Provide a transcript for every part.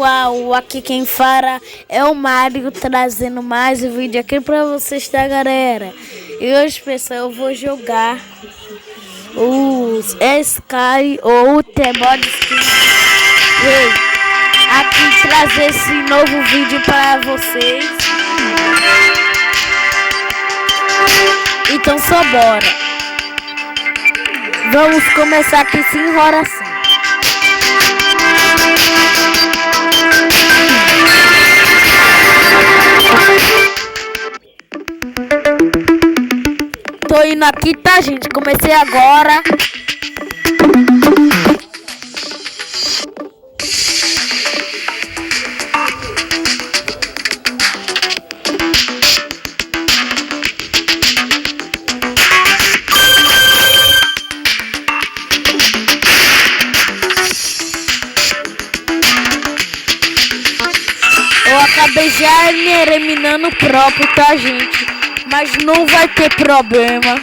Uau, aqui quem fala é o Mário trazendo mais um vídeo aqui pra vocês, tá, galera? E hoje, pessoal, eu vou jogar os Sky ou The Mod Skin. Aqui trazer esse novo vídeo para vocês. Então só bora. Vamos começar aqui sem enrolação. Tô indo aqui, tá, gente? Comecei agora. Eu acabei já me eliminando o próprio, tá, gente? Mas não vai ter problema.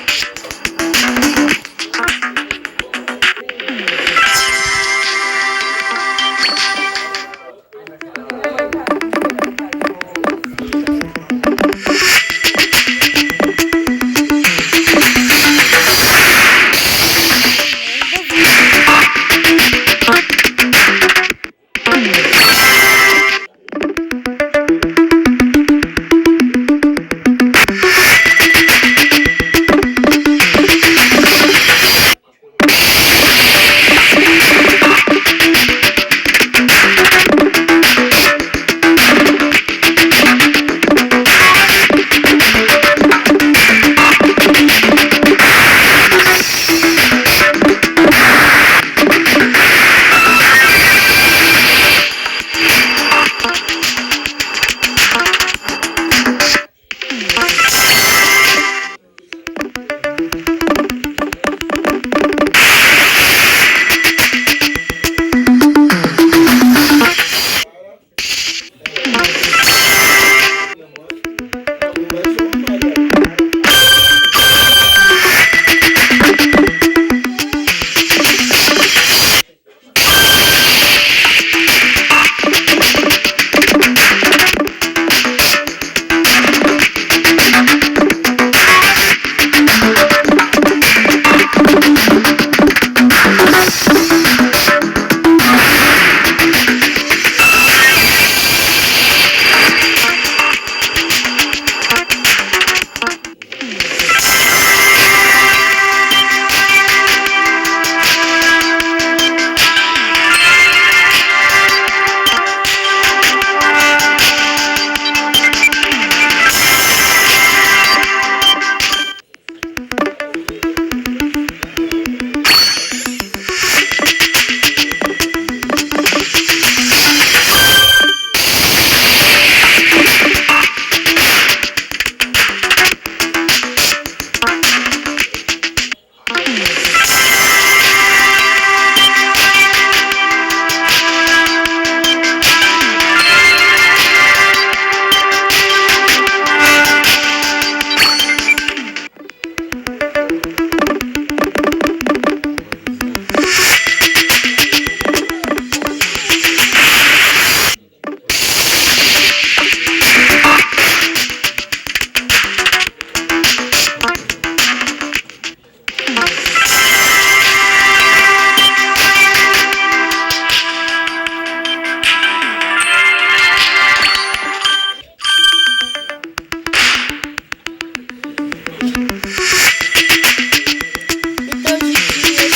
Então, gente, eu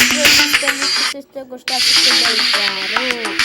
espero que vocês tenham gostado também.